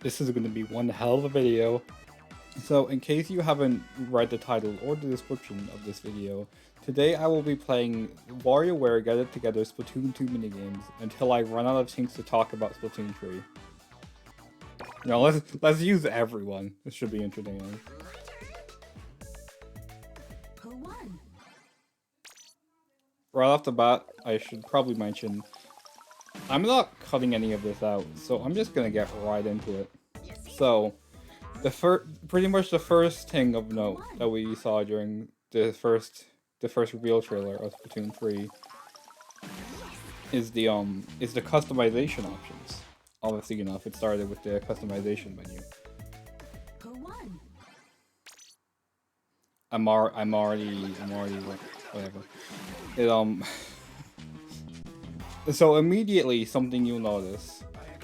This is going to be one hell of a video. So in case you haven't read the title or the description of this video, today I will be playing WarioWare Get It Together Splatoon 2 minigames until I run out of things to talk about Splatoon 3. Now let's use everyone. This should be entertaining. Right off the bat, I should probably mention I'm not cutting any of this out, so I'm just gonna get right into it. So, pretty much the first thing of note that we saw during the first reveal trailer of Splatoon 3 is the customization options. Obviously enough, it started with the customization menu. I'm already whatever. So immediately, something you'll notice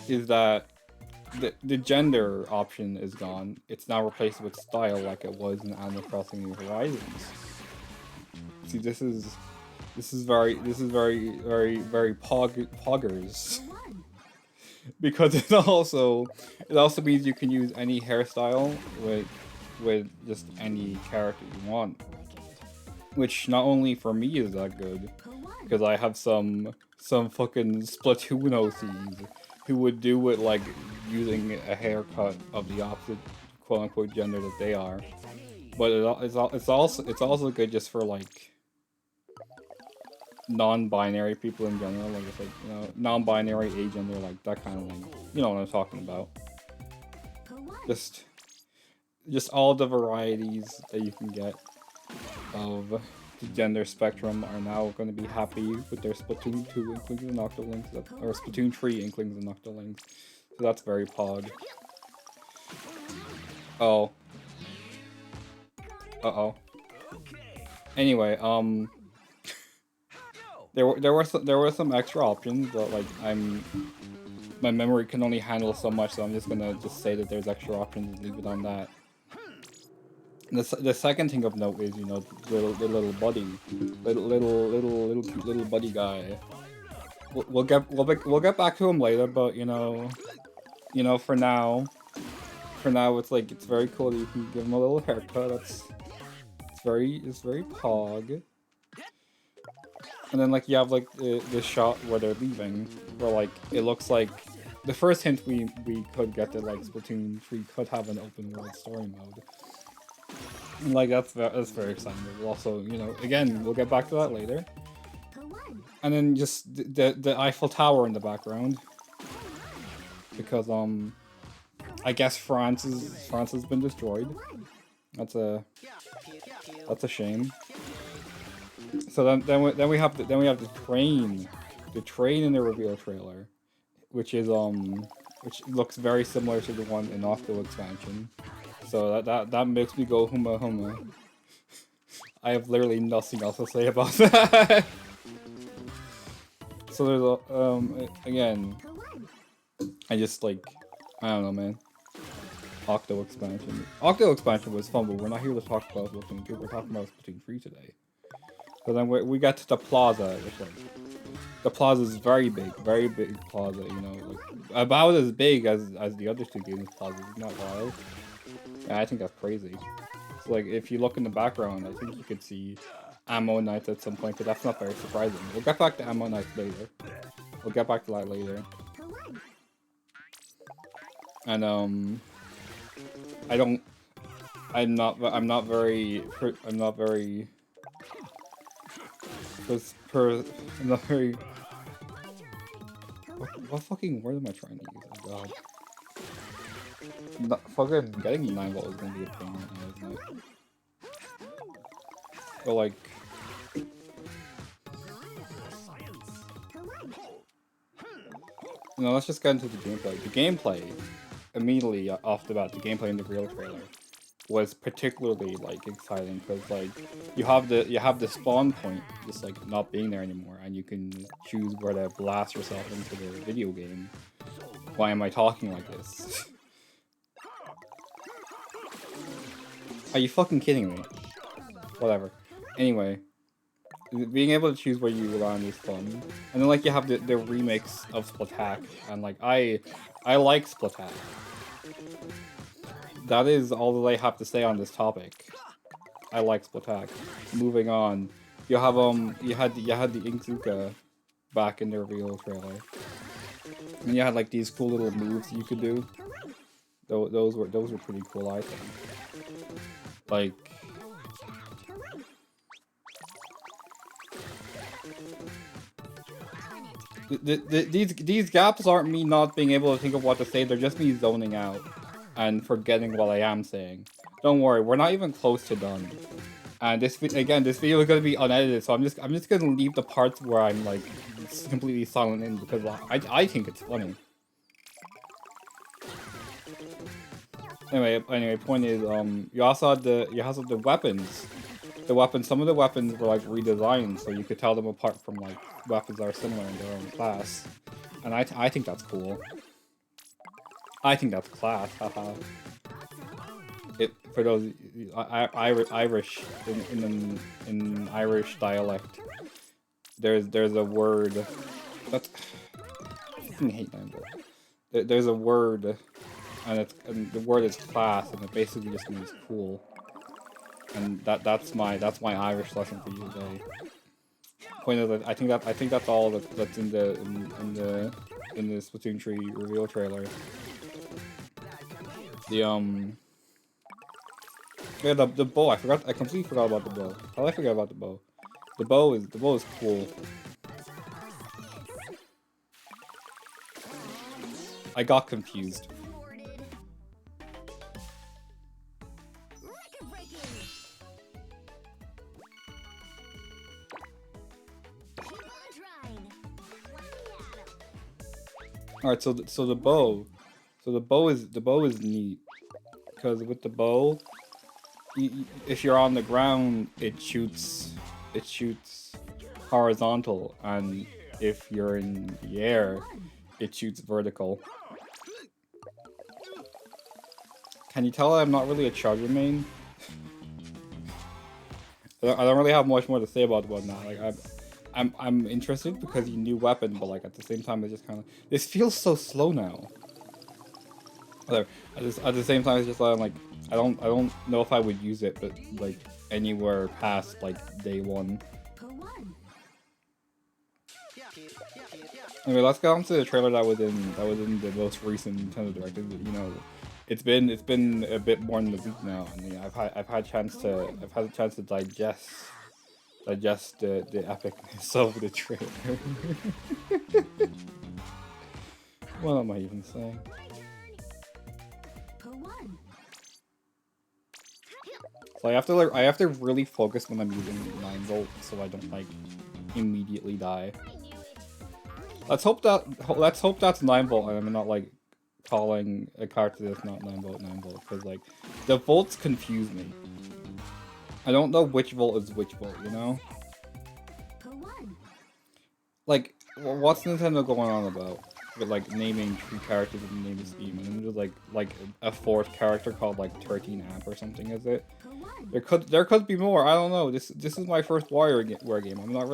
is that the gender option is gone. It's now replaced with style, like it was in Animal Crossing New Horizons. See, this is very poggers. Because it also means you can use any hairstyle with just any character you want. Which not only for me is that good, because I have some fucking Splatoon OCs who would do it like using a haircut of the opposite quote-unquote gender that they are. But it's also good just for like non-binary people in general, like it's like, you know, non-binary, agender, like that kind of thing. You know what I'm talking about. Just all the varieties that you can get of the gender spectrum are now going to be happy with their Splatoon 2 Inklings and Octolinks, or Splatoon 3 Inklings and Octolinks. So that's very pog. Oh. Uh-oh. Anyway, there were some extra options, but like my memory can only handle so much, so I'm just gonna say that there's extra options and leave it on that. The second thing of note is, you know, the little buddy, little cute little buddy guy. We'll get back to him later, but you know, for now it's like it's very cool that you can give him a little haircut. It's very pog. And then like you have like the shot where they're leaving, where like it looks like the first hint we could get that like Splatoon 3 could have an open world story mode. And like that's very exciting. But also, you know, again, we'll get back to that later. And then just the Eiffel Tower in the background, because I guess France has been destroyed. That's a shame. So then we have the train in the reveal trailer, which looks very similar to the one in Octo expansion. So that makes me go humma humma. I have literally nothing else to say about that. So there's again, I just like, I don't know, man. Octo expansion was fun, but we're not here to talk about Splatoon 2. We're talking about Splatoon 3 today. So then we got to the plaza, which like, the plaza is very big plaza, you know, like about as big as the other two games plazas. Isn't that wild? Yeah, I think that's crazy. So like, if you look in the background, I think you could see Ammo Knights at some point, but that's not very surprising. We'll get back to Ammo Knights later. We'll get back to that later. And I'm not very what fucking word am I trying to use? Oh god. Fucking getting 9 volt is gonna be a pain right now, isn't it? But like, no, let's just get into the gameplay. The gameplay, immediately off the bat, the gameplay in the real trailer was particularly like exciting, because like you have the spawn point just like not being there anymore, and you can choose where to blast yourself into the video game. Why am I talking like this? Are you fucking kidding me? Whatever. Anyway, being able to choose where you land is fun. And then like you have the remix of Splatoon, and like I like Splatoon. That is all that I have to say on this topic. I like Splatoon. Moving on. You have you had the Inkzuka back in the reveal trailer. And you had like these cool little moves you could do. Those were pretty cool, I think. Like these gaps aren't me not being able to think of what to say, they're just me zoning out and forgetting what I am saying. Don't worry, we're not even close to done. And this video is gonna be unedited, so I'm just gonna leave the parts where I'm like completely silent in because I think it's funny. Anyway, point is, you also had the weapons. Some of the weapons were like redesigned, so you could tell them apart from like weapons that are similar in their own class. And I think that's cool. I think that's class, haha. For those Irish in Irish dialect, there's a word that's I fucking hate that. There's a word, and the word is class, and it basically just means cool. And that's my Irish lesson for you today. Point is that I think that's all that's in the Splatoon 3 reveal trailer. Yeah, the bow. I completely forgot about the bow. How did I forget about the bow? The bow is cool. I got confused. Alright, so the bow is neat, because with the bow, if you're on the ground, it shoots horizontal, and if you're in the air, it shoots vertical. Can you tell I'm not really a charger main? I don't really have much more to say about that. Like I'm interested because you new weapon, but like at the same time, it's just kind of this feels so slow now. At the same time, it's just like I don't know if I would use it, but like anywhere past like day one. Anyway, let's get on to the trailer that was in the most recent Nintendo Direct. You know, it's been a bit more than a week now, and yeah, I've had a chance to digest the epicness of the trailer. What am I even saying? So I have to really focus when I'm using 9V so I don't like immediately die. Let's hope that's 9V and I'm not like calling a character that's not 9V because like the volts confuse me. I don't know which volt is which volt, you know? Like, what's Nintendo going on about with like naming 3 characters in the name of Steam, and then there's like a 4th character called like 13 Amp or something, is it? There could be more. I don't know. This is my first WarioWare game. I'm not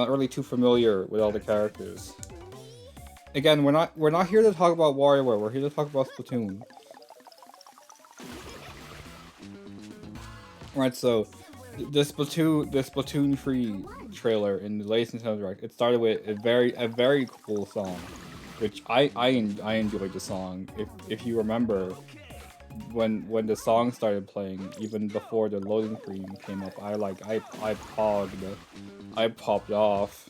really too familiar with all the characters. Again, we're not here to talk about WarioWare. We're here to talk about Splatoon. Right, so the Splatoon 3 trailer in the latest Nintendo Direct, it started with a very cool song, which I enjoyed the song. If you remember, when the song started playing, even before the loading screen came up, I popped off.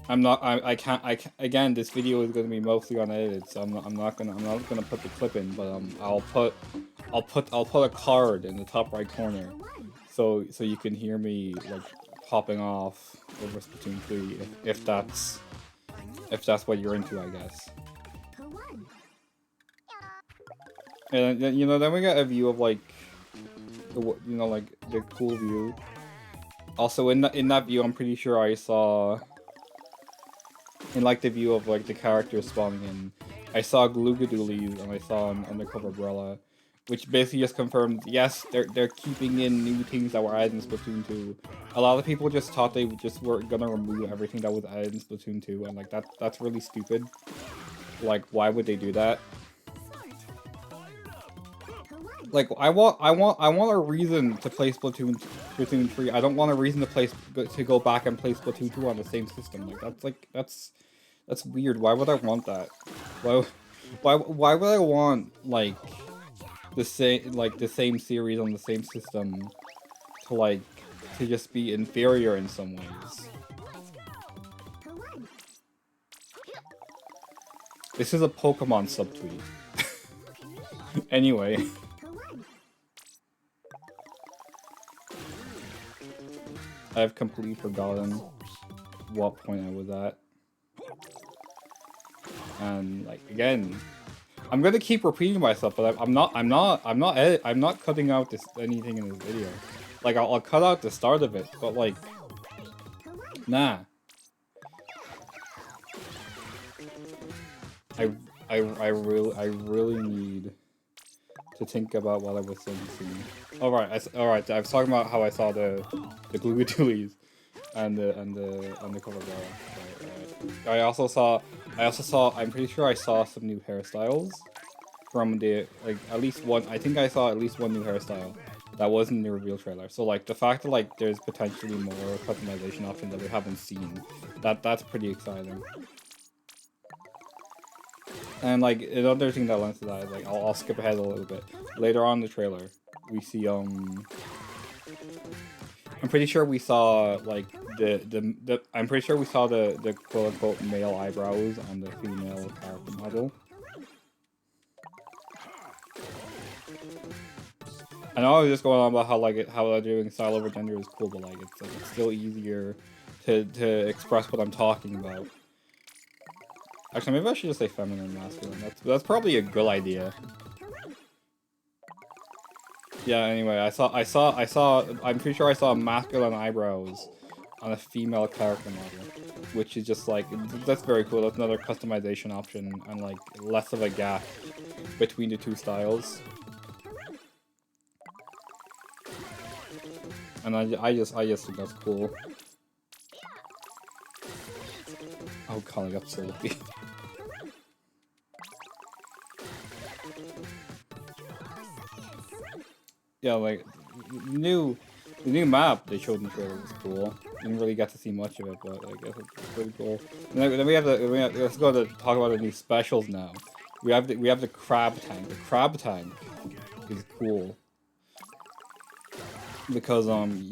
I can't again, this video is gonna be mostly unedited, so I'm not gonna put the clip in, but I'll put a card in the top right corner, so you can hear me like popping off over Splatoon 3 if that's what you're into, I guess. And then, you know, then we got a view of like the cool view. Also in that view, I'm pretty sure I saw in like the view of like the characters spawning in, I saw Gloogadoolies and I saw an undercover umbrella, which basically just confirmed, yes, they're keeping in new things that were added in Splatoon 2. A lot of people just thought they just were gonna remove everything that was added in Splatoon 2, and like that's really stupid. Like, why would they do that? Like, I want a reason to play Splatoon 3. I don't want a reason to go back and play Splatoon 2 on the same system. Like, that's weird. Why would I want that? Why would I want like the same series on the same system to just be inferior in some ways? This is a Pokemon subtweet. Anyway. I've completely forgotten what point I was at. And like again, I'm gonna keep repeating myself, but I'm not cutting out anything in this video. Like I'll cut out the start of it, but like, nah. I really need to think about what I was saying soon. Alright, I was talking about how I saw the Gloomy Doolies and the cover girl. Right. I also saw I'm pretty sure I saw some new hairstyles from the at least one. I think I saw at least one new hairstyle that wasn't in the reveal trailer. So like the fact that like there's potentially more customization options that we haven't seen, that's pretty exciting. And like another thing that lends to that is like I'll skip ahead a little bit. Later on in the trailer, we see I'm pretty sure we saw like I'm pretty sure we saw the quote unquote male eyebrows on the female character model. I know I was just going on about how doing style over gender is cool, but like it's still easier to express what I'm talking about. Actually, maybe I should just say feminine and masculine. That's probably a good idea. Yeah. Anyway, I'm pretty sure I saw masculine eyebrows on a female character model, which is just like that's very cool. That's another customization option and like less of a gap between the two styles. And I just think that's cool. Oh god, I got so lucky. Yeah, like the new map they showed in the trailer was cool. Didn't really get to see much of it, but I guess it's pretty cool. And then let's go to talk about the new specials now. We have the crab tank. The crab tank is cool because I'm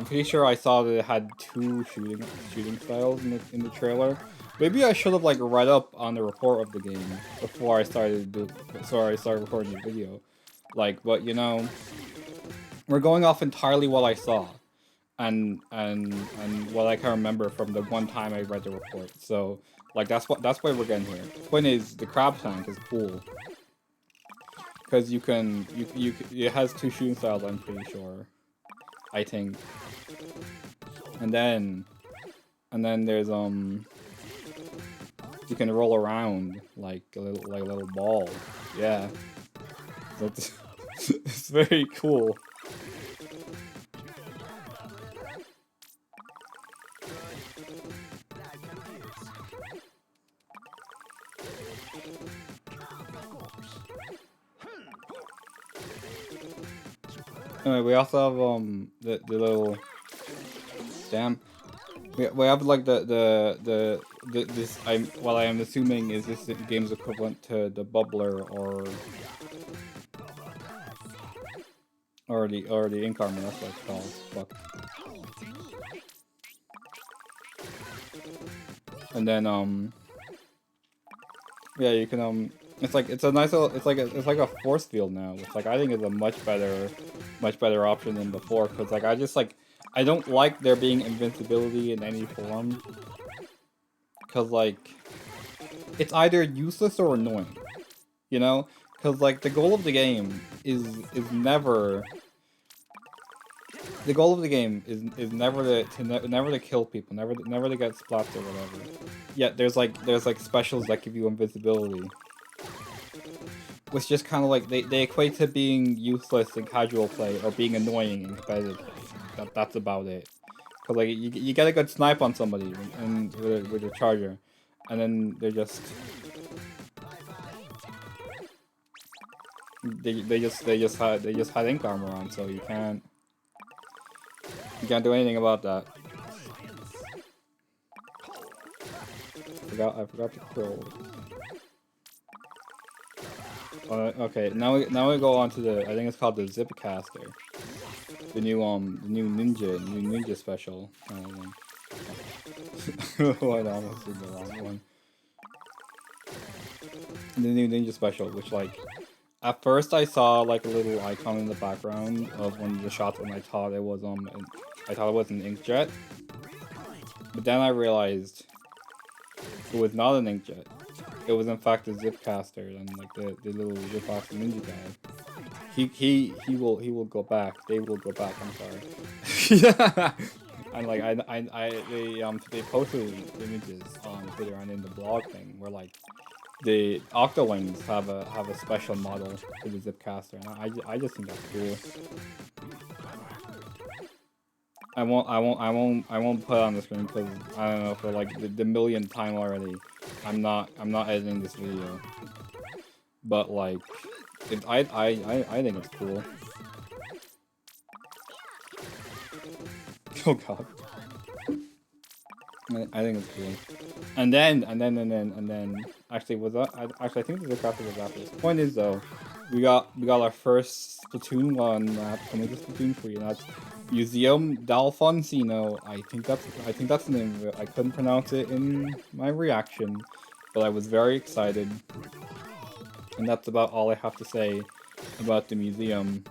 pretty sure I saw that it had two shooting styles in the trailer. Maybe I should have like read up on the report of the game before I started recording the video. Like, but you know, we're going off entirely what I saw, and what I can remember from the one time I read the report. So, like, that's why we're getting here. The point is, the crab tank is cool because it has two shooting styles. I'm pretty sure, I think, and then there's you can roll around like a little ball. Yeah, that's it's very cool. Anyway, we also have the little damn. We have like this what I am assuming is this game's equivalent to the bubbler or the ink armor. That's what it's called. Fuck. And then yeah, you can it's a nice little it's like a force field now, which like I think is a much better option than before, because like I don't like there being invincibility in any form, because like it's either useless or annoying, you know, because like the goal of the game is never to kill people, never to get splatted or whatever. Yet there's like specials that give you invincibility, which just kind of like they equate to being useless in casual play or being annoying in competitive play. That's about it. Cause like you get a good snipe on somebody and with a charger, and then they just had ink armor on, so you can't do anything about that. I forgot to kill. Okay, now we go on to the, I think it's called the Zipcaster. The new ninja special. Oh, I almost did the wrong one. The new ninja special, which like, at first I saw like a little icon in the background of one of the shots when I thought it was an inkjet. But then I realized it was not an inkjet. It was in fact a Zipcaster, and like the little Zipcaster ninja guy. He will go back. They will go back. I'm sorry. And like they posted images on Twitter and in the blog thing where like the Octowings have a special model for the Zipcaster, and I just think that's cool. I won't put it on the screen because I don't know, for like the millionth time already. I'm not editing this video, but like, I think it's cool. Oh god, I think it's cool. And then actually I think the Zipcaster was after this. Point is though, we got our first Splatoon 1 map coming to Splatoon 3, and that's Museum d'Alfonsino. I think that's the name of it. I couldn't pronounce it in my reaction, but I was very excited. And that's about all I have to say about the museum.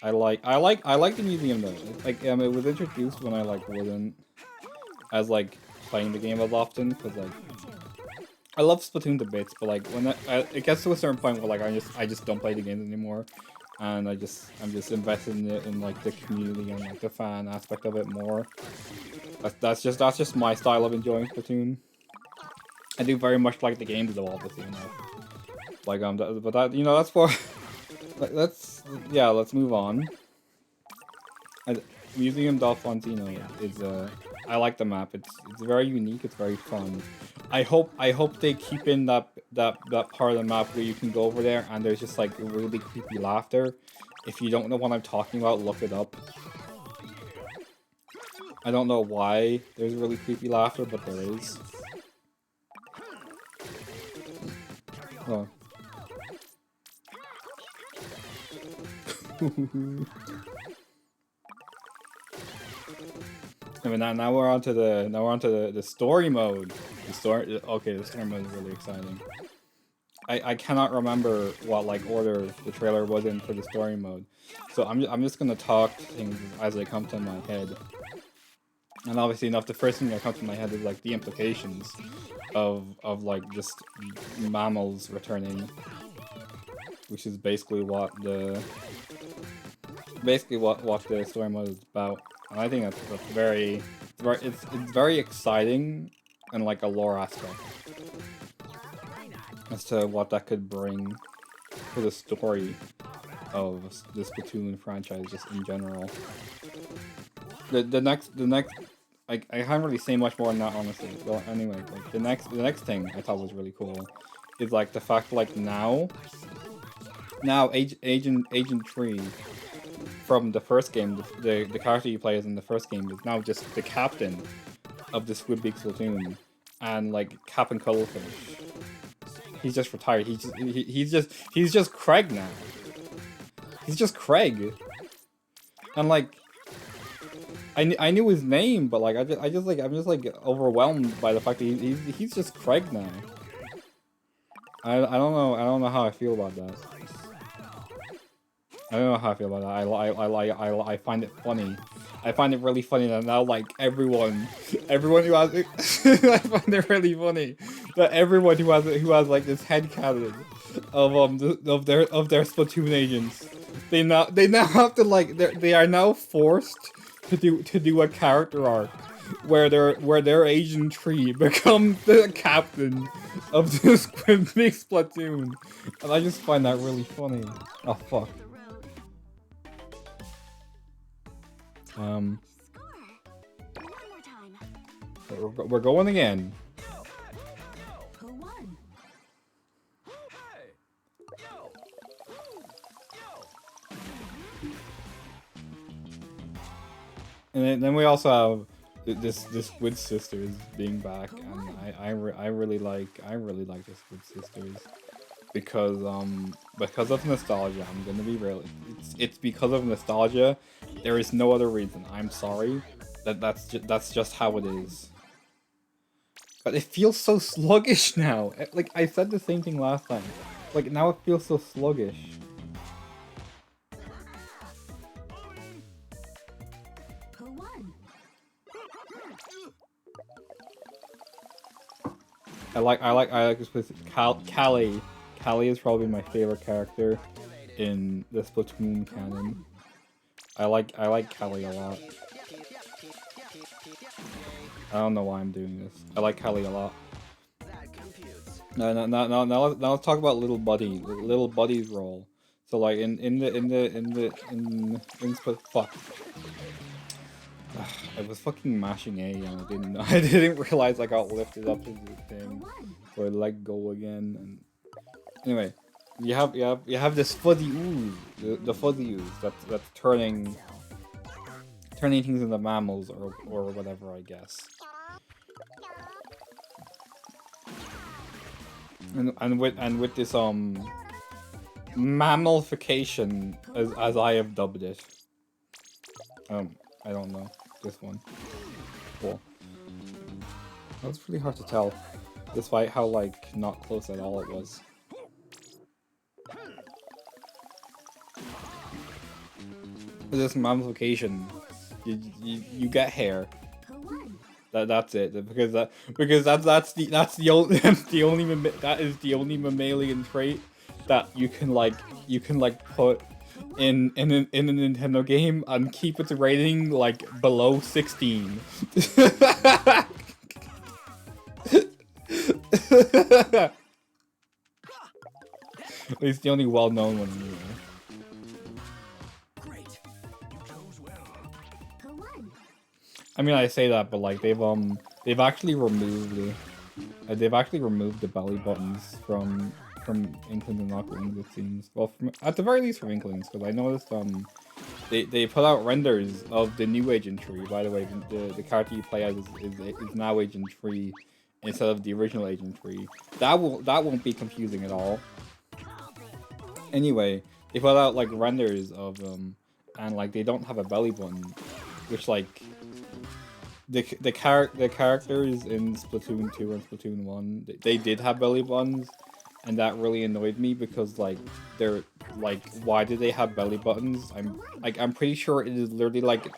I like the museum though. Like it was introduced when I like wasn't as like playing the game as often, because like I love Splatoon to bits, but like when it gets to a certain point where like I just don't play the game anymore. And I'm just invested in it, in like the community and like the fan aspect of it more. That's just my style of enjoying Splatoon. I do very much like the game though, obviously, you know. Like but that, you know, that's for let's move on. Museum d'Alfonsino is I like the map. It's very unique. It's very fun. I hope they keep in that part of the map where you can go over there and there's just like really creepy laughter. If you don't know what I'm talking about, look it up. I don't know why there's really creepy laughter, but there is. Oh. I mean, now we're on to the story mode. The story mode is really exciting. I cannot remember what like order the trailer was in for the story mode, so I'm just gonna talk things as they come to my head. And obviously enough, the first thing that comes to my head is like the implications of like just mammals returning, which is basically what the story mode is about. And I think that's very it's very exciting and like a lore aspect as to what that could bring to the story of the Splatoon franchise just in general. The next I can't really say much more than that, honestly. Well, anyway, like the next thing I thought was really cool is like the fact like now Agent Tree from the first game, the character you play as in the first game is now just the captain of the Squidbeak Splatoon, and like Captain Cuttlefish. He's just retired. He's just Craig now. He's just Craig. And like I knew his name, but like I'm just like overwhelmed by the fact that he's just Craig now. I don't know how I feel about that. I don't know how I feel about that. I find it funny. I find it really funny that now like everyone who has it, I find it really funny that everyone who has like this headcanon of their Splatoon agents, they now have to like they are now forced to do a character arc where their Agent Tree becomes the captain of the Squidbeak Splatoon, and I just find that really funny. Oh fuck. We're going again. And then we also have this Squid Sisters being back, and I really like the Squid Sisters because of nostalgia. I'm gonna be real. It's because of nostalgia. There is no other reason. I'm sorry. That's just how it is. But it feels so sluggish now. Like I said the same thing last time. Like now it feels so sluggish. I like this Callie. Callie is probably my favorite character in the Splatoon canon. I like Callie a lot. I don't know why I'm doing this. I like Callie a lot. Now let's talk about Little Buddy's role. So like in fuck. I was fucking mashing A and I didn't realize I got lifted up to the thing. So I let go again. And anyway, you have this fuzzy ooze, the fuzzy ooze that's turning things into mammals or whatever, I guess. And with this mammalification as I have dubbed it. I don't know. This one. Cool. That's pretty hard to tell, despite how, like, not close at all it was. With this mammalification, you get hair. That's it. Because that's the only mammalian trait that you can put in a Nintendo game and keep its rating like below 16. At least the only well-known one. I mean, I say that, but like they've actually removed the belly buttons from Inklings and Nocturnes, it seems. Well, at the very least from Inklings, because I noticed they put out renders of the new Agent Tree. By the way, the character you play as is now Agent Tree instead of the original Agent Tree. That won't be confusing at all. Anyway, they put out like renders of them, and like they don't have a belly button, which like the characters in Splatoon 2 and Splatoon 1, they did have belly buttons. And that really annoyed me because like they're like, why do they have belly buttons? I'm pretty sure it is literally like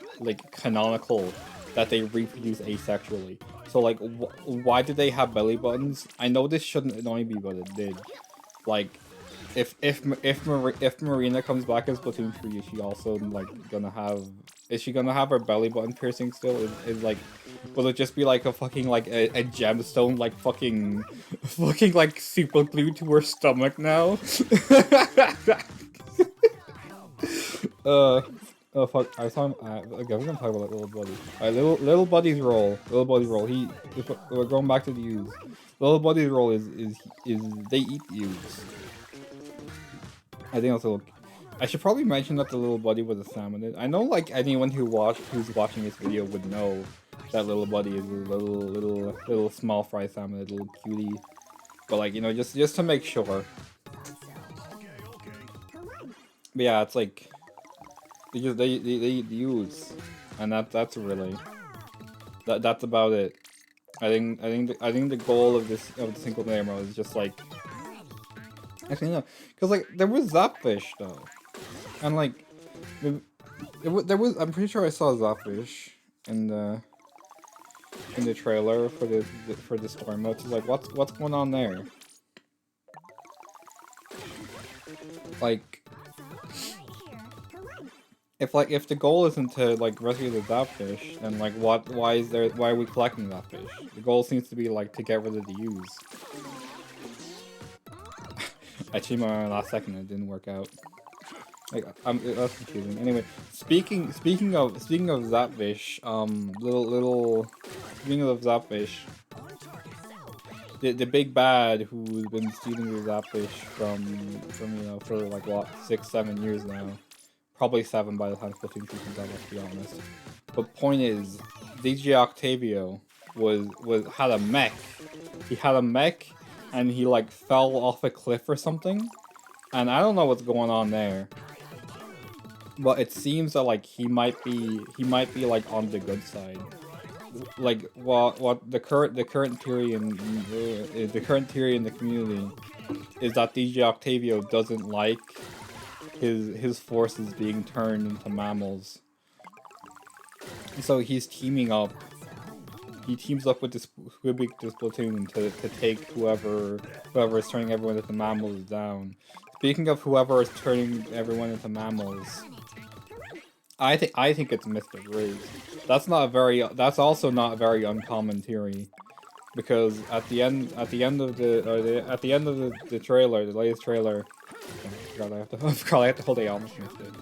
canonical that they reproduce asexually. So like why did they have belly buttons? I know this shouldn't annoy me, but it did. Like if Marina comes back as Splatoon 3, is she also like gonna have? Is she gonna have her belly button piercing still? Is like, will it just be like a fucking like a gemstone like fucking like super glued to her stomach now? Oh fuck! I saw him. Okay, we're gonna talk about Little Buddy. Little Buddy's role. Little Buddy's role. We're going back to the U's. Little Buddy's role is they eat the U's. I think that's a little. I should probably mention that the Little Buddy was a salmonid. I know like anyone who's watching this video would know that Little Buddy is a little small fry salmonid, little cutie. But like, you know, just to make sure. But yeah, it's like they eat the U's, and that's really that's about it. I think the goal of the single player mode is just like. Actually no, because like there was Zapfish though, and like there was. I'm pretty sure I saw Zapfish in the trailer for the story mode. So like, what's going on there? Like, if the goal isn't to like rescue the Zapfish, then like why are we collecting Zapfish? The goal seems to be like to get rid of the U's. I cheated my last second and it didn't work out. Like that's confusing. Anyway, speaking of Zapfish, speaking of Zapfish, the big bad who's been stealing the Zapfish from you know for like what 6-7 years now, probably 7 by the time Splatoon 2 comes out. Let's be honest. But point is, DJ Octavio had a mech. He had a mech, and he like fell off a cliff or something, and I don't know what's going on there. But it seems that like he might be like on the good side. Like what the current theory in the community is that DJ Octavio doesn't like his forces being turned into mammals. So he's teaming up. He teams up with this Splatoon to take whoever is turning everyone into mammals down. Speaking of whoever is turning everyone into mammals, I think it's Mr. Grizz. That's also not a very uncommon theory, because at the end of the trailer, the latest trailer, I forgot I have to hold it. I almost missed it.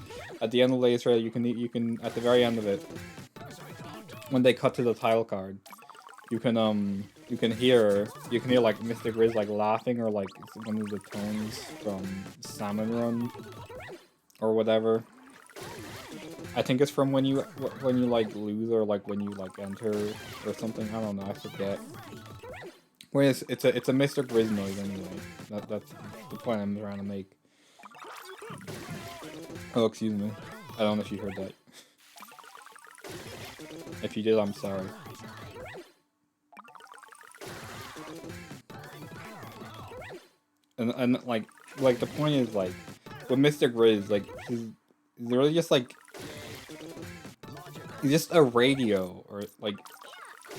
At the end of the latest trailer, you can at the very end of it, when they cut to the title card, you can hear like Mr. Grizz like laughing, or like one of the tones from Salmon Run or whatever. I think it's from when you like lose, or like when you like enter or something. I don't know. I forget. Well, it's a Mr. Grizz noise anyway. That's the point I'm trying to make. Oh, excuse me. I don't know if you heard that. If you did, I'm sorry. And like the point is, like, with Mr. Grizz, like he's really just like he's just a radio, or like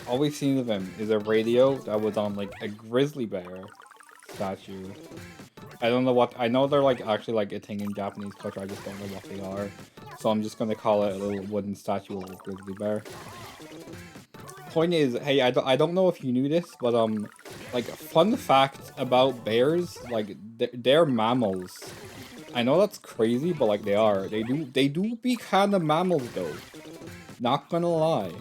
all we've seen of him is a radio that was on like a grizzly bear statue. I don't know what, I know they're like actually like a thing in Japanese culture, I just don't know what they are. So I'm just gonna call it a little wooden statue of a grizzly bear. Point is, hey, I don't know if you knew this, but like, fun fact about bears, like they're mammals. I know that's crazy, but like they are. They do be kind of mammals though. Not gonna lie.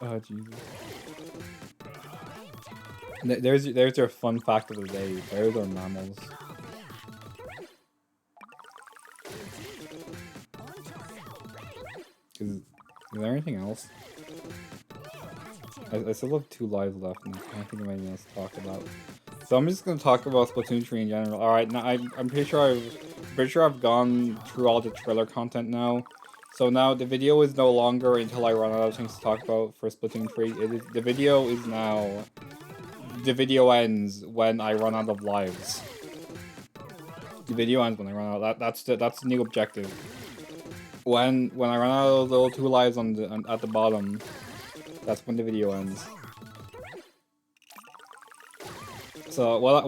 Oh Jesus. There's your fun fact of the day. Bears are mammals. Is there anything else? I still have 2 lives left, and I can't think of anything else to talk about. So I'm just gonna talk about Splatoon 3 in general. All right, now I'm pretty sure I've gone through all the trailer content now. So now the video is no longer until I run out of things to talk about for Splatoon 3. The video is now. The video ends when I run out of lives. The video ends when I run out. That's the new objective. When I run out of those 2 lives at the bottom, that's when the video ends. So what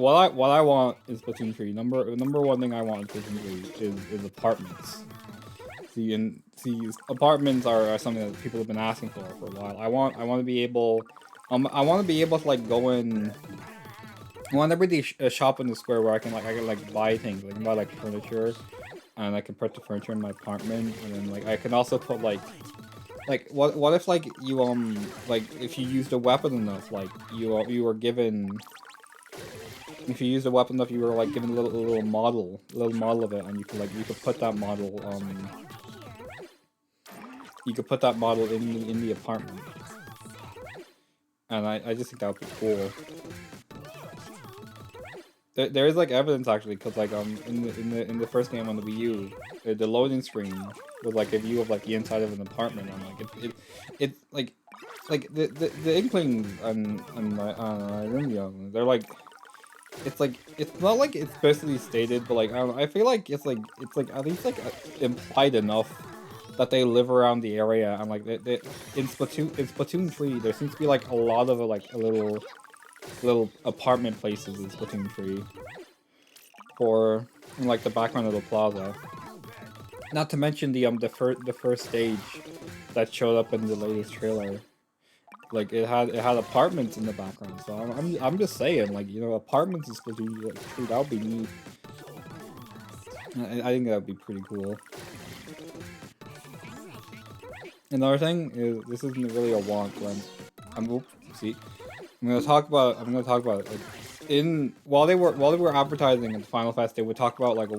I want in Splatoon 3, number one thing I want in Splatoon 3 is apartments. See, apartments are something that people have been asking for a while. I want to be able to like go in. I want there to be a shop in the square where I can buy things. I can buy like furniture, and I can put the furniture in my apartment, and then like I can also put like what if like you like if you used a weapon enough, like you were given. If you used a weapon enough, you were like given a little model of it, and you could put that model in the apartment, and I just think that would be cool. There is like evidence actually, because like in the first game on the Wii U, the loading screen was like a view of like the inside of an apartment, and like it like the Inklings and Rimyoung, they're like. It's not like it's explicitly stated, but like I don't know, I feel like it's like at least like implied enough that they live around the area, and like they in Splatoon 3 there seems to be like a lot of like little apartment places in Splatoon 3 for in like the background of the plaza. Not to mention the first stage that showed up in the latest trailer. Like it had apartments in the background, so I'm just saying, like, you know, apartments in Splatoon 2, that would be neat. I think that would be pretty cool. Another thing is, this isn't really a want, but see, I'm gonna talk about like, while they were advertising at the Final Fest, they would talk about like